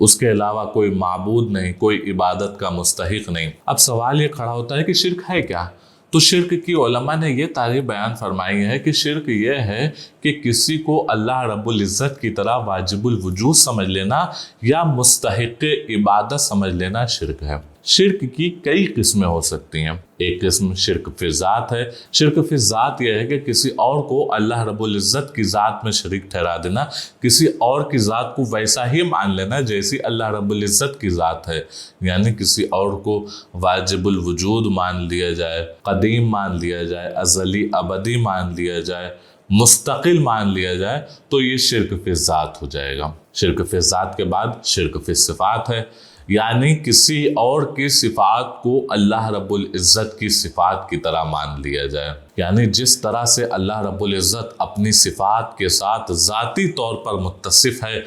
اس کے علاوہ کوئی معبود نہیں، کوئی عبادت کا مستحق نہیں۔ اب سوال یہ کھڑا ہوتا ہے کہ شرک ہے کیا؟ تو شرک کی علماء نے یہ تعریف بیان فرمائی ہے کہ شرک یہ ہے کہ کسی کو اللہ رب العزت کی طرح واجب الوجود سمجھ لینا یا مستحق عبادت سمجھ لینا شرک ہے۔ شرک کی کئی قسمیں ہو سکتی ہیں۔ ایک قسم شرک فی ذات ہے۔ شرک فی ذات یہ ہے کہ کسی اور کو اللہ رب العزت کی ذات میں شریک ٹھہرا دینا، کسی اور کی ذات کو ویسا ہی مان لینا جیسی اللہ رب العزت کی ذات ہے، یعنی کسی اور کو واجب الوجود مان لیا جائے، قدیم مان لیا جائے، ازلی ابدی مان لیا جائے، مستقل مان لیا جائے، تو یہ شرک فی ذات ہو جائے گا۔ شرک فی ذات کے بعد شرک فی صفات ہے، یعنی کسی اور کی صفات کو اللہ رب العزت کی صفات کی طرح مان لیا جائے، یعنی جس طرح سے اللہ رب العزت اپنی صفات کے ساتھ ذاتی طور پر متصف ہے،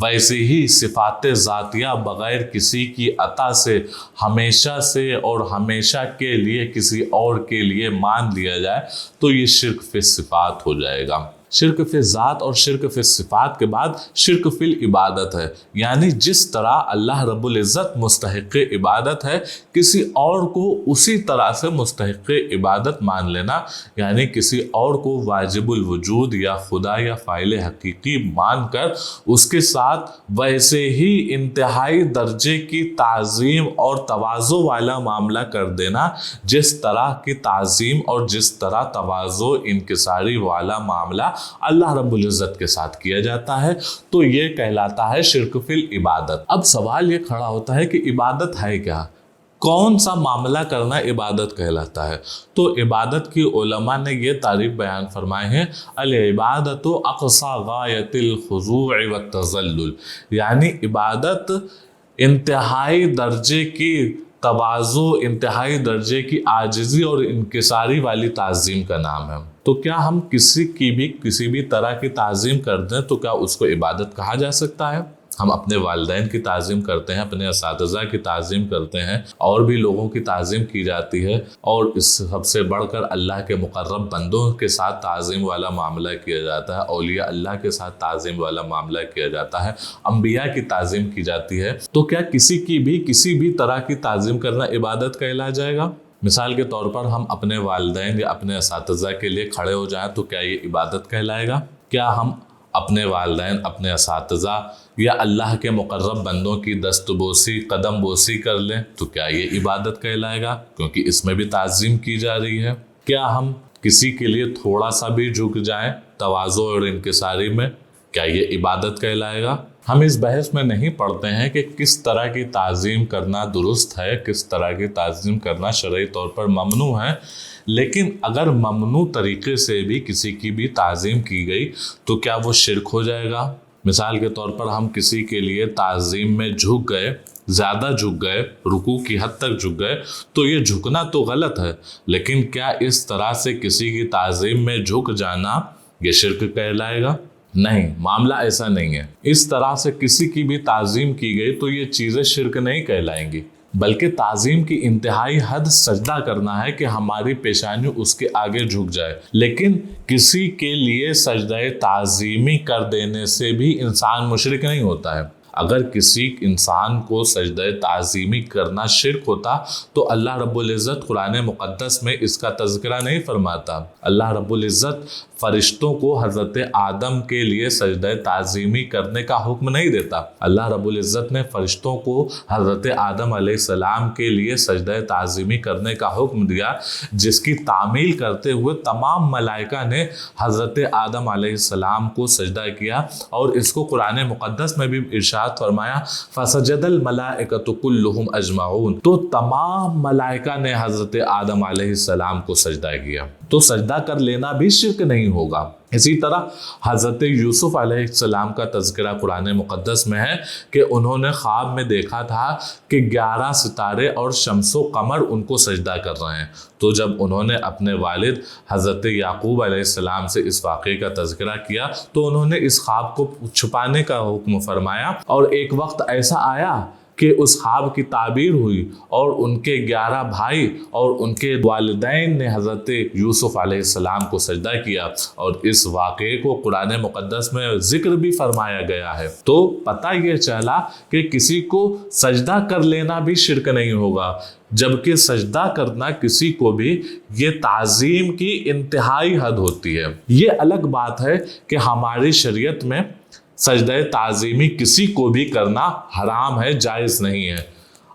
ویسے ہی صفات ذاتیہ بغیر کسی کی عطا سے ہمیشہ سے اور ہمیشہ کے لیے کسی اور کے لیے مان لیا جائے تو یہ شرک فی صفات ہو جائے گا۔ شرک فی ذات اور شرک فی صفات کے بعد شرک فی العبادت ہے، یعنی جس طرح اللہ رب العزت مستحق عبادت ہے، کسی اور کو اسی طرح سے مستحق عبادت مان لینا، یعنی کسی اور کو واجب الوجود یا خدا یا فاعل حقیقی مان کر اس کے ساتھ ویسے ہی انتہائی درجے کی تعظیم اور تواضع والا معاملہ کر دینا جس طرح کی تعظیم اور جس طرح تواضع انکساری والا معاملہ اللہ رب العزت کے ساتھ کیا جاتا ہے، تو یہ کہلاتا ہے شرک فی العبادت۔ اب سوال یہ کھڑا ہوتا ہے کہ عبادت ہے کیا؟ کون سا معاملہ کرنا عبادت کہلاتا ہے؟ تو عبادت کی علماء نے یہ تعریف بیان فرمائے ہیں، العبادت اقصی غایت الخضوع والتذلل، یعنی عبادت انتہائی درجے کی تواضع، انتہائی درجے کی عاجزی اور انکساری والی تعظیم کا نام ہے۔ تو کیا ہم کسی بھی طرح کی تعظیم کر دیں تو کیا اس کو عبادت کہا جا سکتا ہے؟ ہم اپنے والدین کی تعظیم کرتے ہیں، اپنے اساتذہ کی تعظیم کرتے ہیں، اور بھی لوگوں کی تعظیم کی جاتی ہے، اور اس سب سے بڑھ کر اللہ کے مقرب بندوں کے ساتھ تعظیم والا معاملہ کیا جاتا ہے، اولیاء اللہ کے ساتھ تعظیم والا معاملہ کیا جاتا ہے، انبیاء کی تعظیم کی جاتی ہے۔ تو کیا کسی بھی طرح کی تعظیم کرنا عبادت کہلا جائے گا؟ مثال کے طور پر ہم اپنے والدین یا اپنے اساتذہ کے لیے کھڑے ہو جائیں تو کیا یہ عبادت کہلائے گا؟ کیا ہم اپنے والدین، اپنے اساتذہ یا اللہ کے مقرب بندوں کی دست بوسی، قدم بوسی کر لیں تو کیا یہ عبادت کہلائے گا؟ کیونکہ اس میں بھی تعظیم کی جا رہی ہے۔ کیا ہم کسی کے لیے تھوڑا سا بھی جھک جائیں تواضع اور انکساری میں، کیا یہ عبادت کہلائے گا؟ ہم اس بحث میں نہیں پڑھتے ہیں کہ کس طرح کی تعظیم کرنا درست ہے، کس طرح کی تعظیم کرنا شرعی طور پر ممنوع ہے، لیکن اگر ممنوع طریقے سے بھی کسی کی بھی تعظیم کی گئی تو کیا وہ شرک ہو جائے گا؟ مثال کے طور پر ہم کسی کے لیے تعظیم میں جھک گئے، زیادہ جھک گئے، رکوع کی حد تک جھک گئے، تو یہ جھکنا تو غلط ہے، لیکن کیا اس طرح سے کسی کی تعظیم میں جھک جانا یہ شرک کہلائے گا؟ نہیں، معاملہ ایسا نہیں ہے۔ اس طرح سے کسی کی بھی تعظیم کی گئی تو یہ چیزیں شرک نہیں کہلائیں گی، بلکہ تعظیم کی انتہائی حد سجدہ کرنا ہے کہ ہماری پیشانی اس کے آگے جھک جائے۔ لیکن کسی کے لیے سجدہ تعظیمی کر دینے سے بھی انسان مشرک نہیں ہوتا ہے۔ اگر کسی انسان کو سجدہ تعظیمی کرنا شرک ہوتا تو اللہ رب العزت قرآن مقدس میں اس کا تذکرہ نہیں فرماتا۔ اللہ رب العزت فرشتوں کو حضرت آدم کے لیے سجدہ تعظیمی کرنے کا حکم نہیں دیتا۔ اللہ رب العزت نے فرشتوں کو حضرت آدم علیہ السلام کے لیے سجدہ تعظیمی کرنے کا حکم دیا، جس کی تعمیل کرتے ہوئے تمام ملائکہ نے حضرت آدم علیہ السلام کو سجدہ کیا، اور اس کو قرآن مقدس میں بھی ارشاد فرمایا فسجد الملائکۃ کلہم اجمعون، تو تمام ملائکہ نے حضرت آدم علیہ السلام کو سجدہ کیا۔ تو سجدہ کر لینا بھی شرک نہیں ہوگا۔ اسی طرح حضرت یوسف علیہ السلام کا تذکرہ قرآن مقدس میں ہے کہ انہوں نے خواب میں دیکھا تھا کہ 11 ستارے اور شمس و قمر ان کو سجدہ کر رہے ہیں۔ تو جب انہوں نے اپنے والد حضرت یعقوب علیہ السلام سے اس واقعے کا تذکرہ کیا تو انہوں نے اس خواب کو چھپانے کا حکم فرمایا، اور ایک وقت ایسا آیا کہ اس خواب کی تعبیر ہوئی اور ان کے 11 بھائی اور ان کے والدین نے حضرت یوسف علیہ السلام کو سجدہ کیا، اور اس واقعے کو قرآن مقدس میں ذکر بھی فرمایا گیا ہے۔ تو پتہ یہ چلا کہ کسی کو سجدہ کر لینا بھی شرک نہیں ہوگا، جبکہ سجدہ کرنا کسی کو بھی یہ تعظیم کی انتہائی حد ہوتی ہے۔ یہ الگ بات ہے کہ ہماری شریعت میں سجدہ تعظیمی کسی کو بھی کرنا حرام ہے، جائز نہیں ہے۔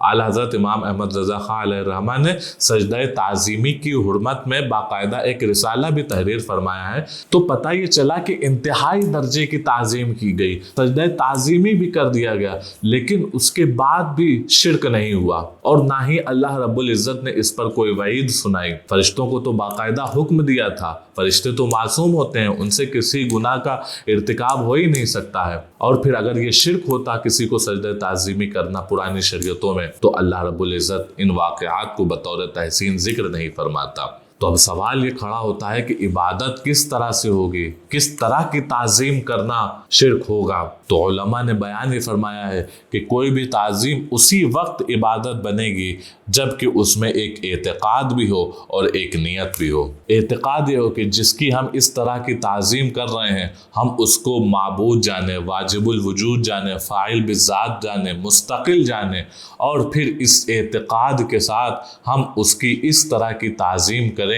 اعلیٰ حضرت امام احمد رضا خان علیہ الرحمہ نے سجدہ تعظیمی کی حرمت میں باقاعدہ ایک رسالہ بھی تحریر فرمایا ہے۔ تو پتہ یہ چلا کہ انتہائی درجے کی تعظیم کی گئی، سجدہ تعظیمی بھی کر دیا گیا، لیکن اس کے بعد بھی شرک نہیں ہوا، اور نہ ہی اللہ رب العزت نے اس پر کوئی وعید سنائی۔ فرشتوں کو تو باقاعدہ حکم دیا تھا، فرشتے تو معصوم ہوتے ہیں، ان سے کسی گناہ کا ارتکاب ہو ہی نہیں سکتا ہے، اور پھر اگر یہ شرک ہوتا کسی کو سجدہ تعظیمی کرنا پرانی شریعتوں میں، تو اللہ رب العزت ان واقعات کو بطور تحسین ذکر نہیں فرماتا۔ تو اب سوال یہ کھڑا ہوتا ہے کہ عبادت کس طرح سے ہوگی، کس طرح کی تعظیم کرنا شرک ہوگا؟ تو علماء نے بیان یہ فرمایا ہے کہ کوئی بھی تعظیم اسی وقت عبادت بنے گی جب کہ اس میں ایک اعتقاد بھی ہو اور ایک نیت بھی ہو۔ اعتقاد یہ ہو کہ جس کی ہم اس طرح کی تعظیم کر رہے ہیں، ہم اس کو معبود جانے، واجب الوجود جانے، فاعل بالذات جانے، مستقل جانے، اور پھر اس اعتقاد کے ساتھ ہم اس کی اس طرح کی تعظیم کریں،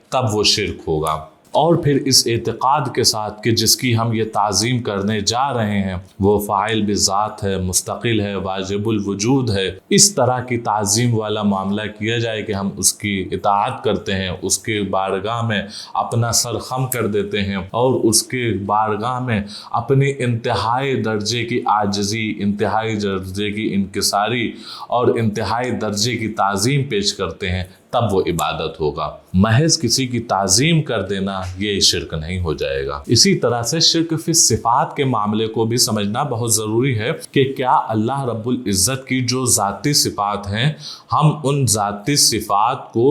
تب وہ شرک ہوگا۔ اور پھر اس اعتقاد کے ساتھ کہ جس کی ہم یہ تعظیم کرنے جا رہے ہیں وہ فاعل بذات ہے، مستقل ہے، واجب الوجود ہے، اس طرح کی تعظیم والا معاملہ کیا جائے کہ ہم اس کی اطاعت کرتے ہیں، اس کے بارگاہ میں اپنا سر خم کر دیتے ہیں، اور اس کے بارگاہ میں اپنی انتہائی درجے کی عاجزی، انتہائی درجے کی انکساری اور انتہائی درجے کی تعظیم پیش کرتے ہیں، تب وہ عبادت ہوگا۔ محض کسی کی تعظیم کر دینا یہ شرک نہیں ہو جائے گا۔ اسی طرح سے شرک فی صفات کے معاملے کو بھی سمجھنا بہت ضروری ہے کہ کیا اللہ رب العزت کی جو ذاتی صفات ہیں، ہم ان ذاتی صفات کو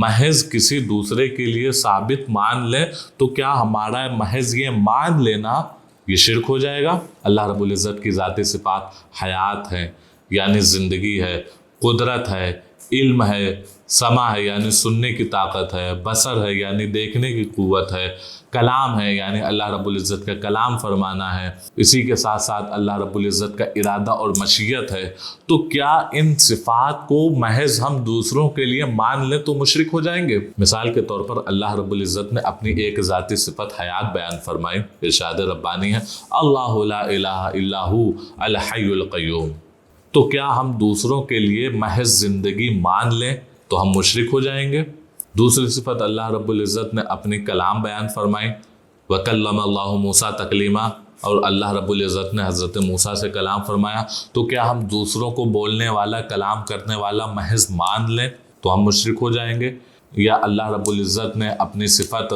محض کسی دوسرے کے لیے ثابت مان لیں تو کیا ہمارا محض یہ مان لینا یہ شرک ہو جائے گا؟ اللہ رب العزت کی ذاتی صفات حیات ہے یعنی زندگی ہے، قدرت ہے، علم ہے، سمع ہے یعنی سننے کی طاقت ہے، بصر ہے یعنی دیکھنے کی قوت ہے، کلام ہے یعنی اللہ رب العزت کا کلام فرمانا ہے، اسی کے ساتھ ساتھ اللہ رب العزت کا ارادہ اور مشیت ہے۔ تو کیا ان صفات کو محض ہم دوسروں کے لیے مان لیں تو مشرک ہو جائیں گے؟ مثال کے طور پر اللہ رب العزت نے اپنی ایک ذاتی صفت حیات بیان فرمائی، ارشاد ربانی ہے اللہ لا الہ الا ہو الحی القیوم۔ تو کیا ہم دوسروں کے لیے محض زندگی مان لیں تو ہم مشرک ہو جائیں گے؟ دوسری صفت اللہ رب العزت نے اپنی کلام بیان فرمائی، وَكَلَّمَ اللَّهُ مُوسَىٰ تَكْلِيمًا، اور اللہ رب العزت نے حضرت موسیٰ سے کلام فرمایا۔ تو کیا ہم دوسروں کو بولنے والا، کلام کرنے والا محض مان لیں تو ہم مشرک ہو جائیں گے؟ یا اللہ رب العزت نے اپنی صفت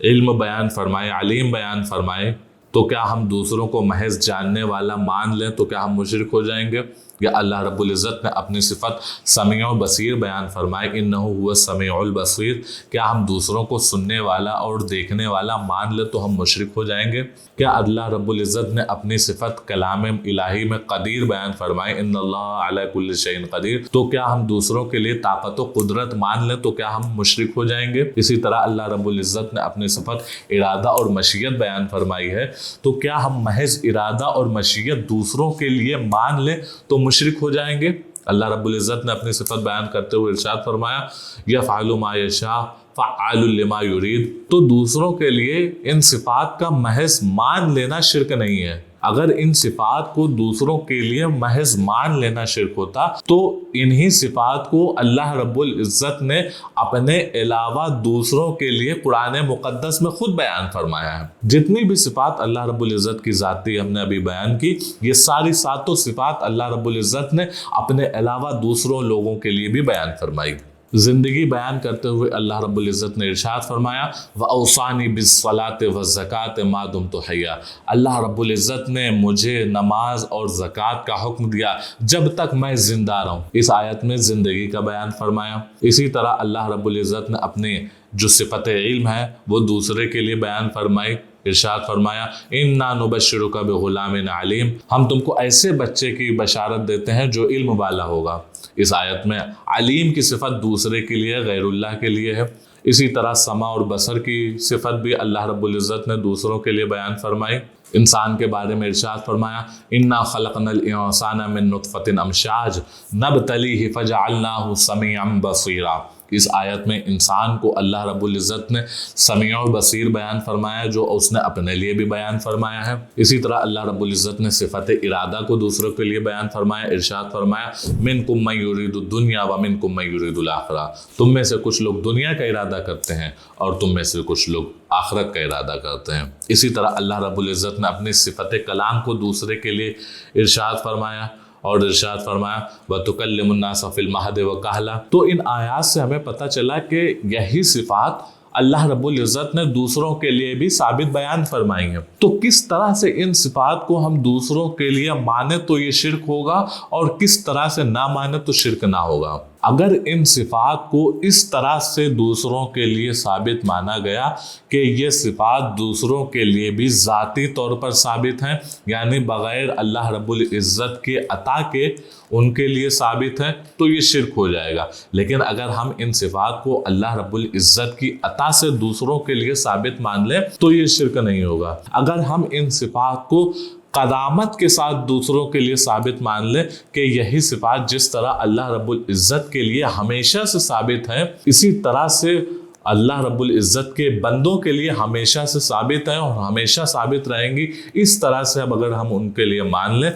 علم بیان فرمائے، علیم بیان فرمائے، تو کیا ہم دوسروں کو محض جاننے والا مان لیں تو کیا ہم مشرک ہو جائیں گے؟ یا اللہ رب العزت نے اپنی صفت سمیع و بصیر بیان فرمائے، انہ هو السمیع البصیر، کیا ہم دوسروں کو سننے والا اور دیکھنے والا مان لیں تو ہم مشرک ہو جائیں گے؟ کیا اللہ رب العزت نے اپنی صفت کلام الہی میں قدیر بیان فرمائے، ان اللہ علی کل شیء قدیر، تو کیا ہم دوسروں کے لیے طاقت و قدرت مان لیں تو کیا ہم مشرک ہو جائیں گے؟ اسی طرح اللہ رب العزت نے اپنی صفت ارادہ اور مشیت بیان فرمائی ہے، تو کیا ہم محض ارادہ اور مشیت دوسروں کے لیے مان لیں تو مشرک ہو جائیں گے؟ اللہ رب العزت نے اپنی صفت بیان کرتے ہوئے ارشاد فرمایا، یفعل ما یشاء فعال لما یرید۔ تو دوسروں کے لیے ان صفات کا محض مان لینا شرک نہیں ہے۔ اگر ان صفات کو دوسروں کے لیے محض مان لینا شرک ہوتا تو انہی صفات کو اللہ رب العزت نے اپنے علاوہ دوسروں کے لیے قرآن مقدس میں خود بیان فرمایا ہے۔ جتنی بھی صفات اللہ رب العزت کی ذاتی ہم نے ابھی بیان کی، یہ ساری ساتوں صفات اللہ رب العزت نے اپنے علاوہ دوسروں لوگوں کے لیے بھی بیان فرمائی۔ زندگی بیان کرتے ہوئے اللہ رب العزت نے ارشاد فرمایا، وَأَوْصَانِي بِالصَّلَاةِ وَالزَّكَاةِ مَا دُمْتُ حَيًّا۔ اللہ رب العزت نے مجھے نماز اور زکوٰۃ کا حکم دیا جب تک میں زندہ رہوں۔ اس آیت میں زندگی کا بیان فرمایا۔ اسی طرح اللہ رب العزت نے اپنی جو صفت علم ہے وہ دوسرے کے لیے بیان فرمائی، ارشاد فرمایا انا نبشرک بغلام علیم، ہم تم کو ایسے بچے کی بشارت دیتے ہیں جو علم والا ہوگا۔ اس آیت میں علیم کی صفت دوسرے کے لیے، غیر اللہ کے لیے ہے۔ اسی طرح سمع اور بصر کی صفت بھی اللہ رب العزت نے دوسروں کے لیے بیان فرمائی۔ انسان کے بارے میں ارشاد فرمایا انا خلقنا الانسان من نطفۃ امشاج نبتلیہ فجعلناہ سمیعا بصیرا۔ اس آیت میں انسان کو اللہ رب العزت نے سمیع و بصیر بیان فرمایا، جو اس نے اپنے لیے بھی بیان فرمایا ہے۔ اسی طرح اللہ رب العزت نے صفت ارادہ کو دوسروں کے لیے بیان فرمایا، ارشاد فرمایا منکم من یرید الدنیا ومنکم من یرید الآخرہ، تم میں سے کچھ لوگ دنیا کا ارادہ کرتے ہیں اور تم میں سے کچھ لوگ آخرت کا ارادہ کرتے ہیں۔ اسی طرح اللہ رب العزت نے اپنی صفت کلام کو دوسرے کے لیے ارشاد فرمایا اور ارشاد فرمایا وَتُكَلِّمُ النَّاسَ فِي الْمَهْدِ وَكَهْلًا۔ تو ان آیات سے ہمیں پتہ چلا کہ یہی صفات اللہ رب العزت نے دوسروں کے لیے بھی ثابت بیان فرمائی ہیں۔ تو کس طرح سے ان صفات کو ہم دوسروں کے لیے مانے تو یہ شرک ہوگا، اور کس طرح سے نہ مانے تو شرک نہ ہوگا؟ اگر ان صفات کو اس طرح سے دوسروں کے لیے ثابت مانا گیا کہ یہ صفات دوسروں کے لیے بھی ذاتی طور پر ثابت ہیں، یعنی بغیر اللہ رب العزت کے عطا کے ان کے لیے ثابت ہیں، تو یہ شرک ہو جائے گا۔ لیکن اگر ہم ان صفات کو اللہ رب العزت کی عطا سے دوسروں کے لیے ثابت مان لیں تو یہ شرک نہیں ہوگا۔ اگر ہم ان صفات کو قدامت کے ساتھ دوسروں کے لیے ثابت مان لیں کہ یہی صفات جس طرح اللہ رب العزت کے لیے ہمیشہ سے ثابت ہیں، اسی طرح سے اللہ رب العزت کے بندوں کے لیے ہمیشہ سے ثابت ہیں اور ہمیشہ ثابت رہیں گی، اس طرح سے اب اگر ہم ان کے لیے مان لیں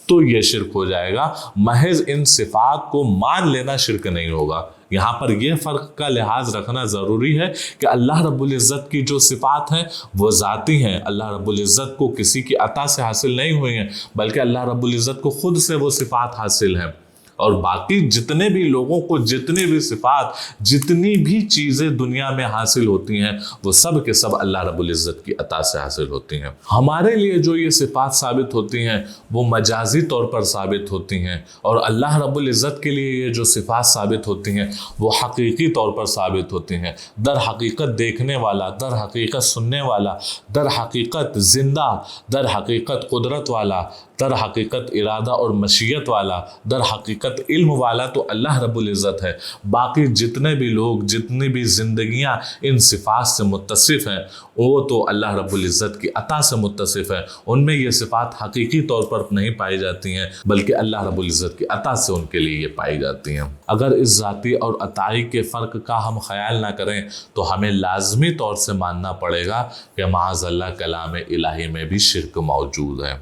تو یہ شرک ہو جائے گا۔ محض ان صفات کو مان لینا شرک نہیں ہوگا۔ یہاں پر یہ فرق کا لحاظ رکھنا ضروری ہے کہ اللہ رب العزت کی جو صفات ہیں وہ ذاتی ہیں، اللہ رب العزت کو کسی کی عطا سے حاصل نہیں ہوئی ہیں، بلکہ اللہ رب العزت کو خود سے وہ صفات حاصل ہیں۔ اور باقی جتنے بھی لوگوں کو جتنی بھی صفات، جتنی بھی چیزیں دنیا میں حاصل ہوتی ہیں، وہ سب کے سب اللہ رب العزت کی عطا سے حاصل ہوتی ہیں۔ ہمارے لیے جو یہ صفات ثابت ہوتی ہیں وہ مجازی طور پر ثابت ہوتی ہیں، اور اللہ رب العزت کے لیے یہ جو صفات ثابت ہوتی ہیں وہ حقیقی طور پر ثابت ہوتی ہیں۔ در حقیقت دیکھنے والا، در حقیقت سننے والا، در حقیقت زندہ، در حقیقت قدرت والا، در حقیقت ارادہ اور مشیت والا، در حقیقت علم والا تو اللہ رب العزت ہے۔ باقی جتنے بھی لوگ، جتنی بھی زندگیاں ان صفات سے متصف ہیں وہ تو اللہ رب العزت کی عطا سے متصف ہیں، ان میں یہ صفات حقیقی طور پر نہیں پائی جاتی ہیں بلکہ اللہ رب العزت کی عطا سے ان کے لیے یہ پائی جاتی ہیں۔ اگر اس ذاتی اور عطائی کے فرق کا ہم خیال نہ کریں تو ہمیں لازمی طور سے ماننا پڑے گا کہ معاذ اللہ کلام الہی میں بھی شرک موجود ہے،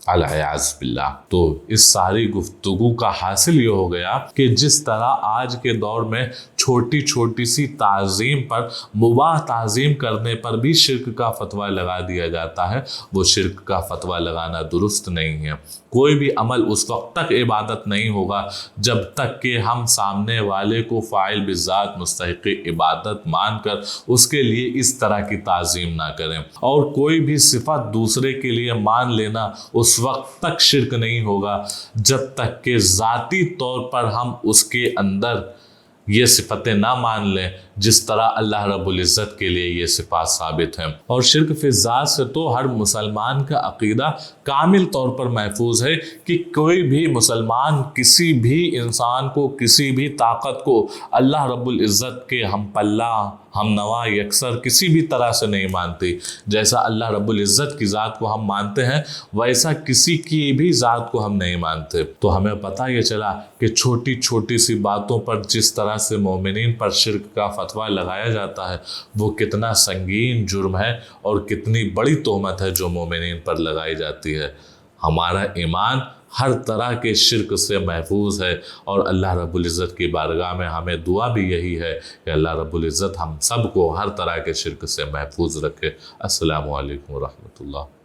العیاذ باللہ۔ تو اس ساری گفتگو کا حاصل یہ ہو گیا کہ جس طرح آج کے دور میں چھوٹی چھوٹی سی تعظیم پر، مباح تعظیم کرنے پر بھی شرک کا فتویٰ لگا دیا جاتا ہے، وہ شرک کا فتویٰ لگانا درست نہیں ہے۔ کوئی بھی عمل اس وقت تک عبادت نہیں ہوگا جب تک کہ ہم سامنے والے کو فاعل بالذات مستحق عبادت مان کر اس کے لیے اس طرح کی تعظیم نہ کریں، اور کوئی بھی صفت دوسرے کے لیے مان لینا اس وقت تک شرک نہیں ہوگا جب تک کہ ذاتی طور پر ہم اس کے اندر یہ صفتیں نہ مان لیں جس طرح اللہ رب العزت کے لیے یہ صفات ثابت ہیں۔ اور شرک فی الذات سے تو ہر مسلمان کا عقیدہ کامل طور پر محفوظ ہے کہ کوئی بھی مسلمان کسی بھی انسان کو، کسی بھی طاقت کو اللہ رب العزت کے ہم پلہ، ہم نوا، یکسر کسی بھی طرح سے نہیں مانتی۔ جیسا اللہ رب العزت کی ذات کو ہم مانتے ہیں ویسا کسی کی بھی ذات کو ہم نہیں مانتے۔ تو ہمیں پتہ یہ چلا کہ چھوٹی چھوٹی سی باتوں پر جس طرح سے مومنین پر شرک کا فتویٰ لگایا جاتا ہے وہ کتنا سنگین جرم ہے اور کتنی بڑی تہمت ہے جو مومنین پر لگائی جاتی ہے۔ ہمارا ایمان ہر طرح کے شرک سے محفوظ ہے، اور اللہ رب العزت کی بارگاہ میں ہمیں دعا بھی یہی ہے کہ اللہ رب العزت ہم سب کو ہر طرح کے شرک سے محفوظ رکھے۔ السلام علیکم ورحمۃ اللہ۔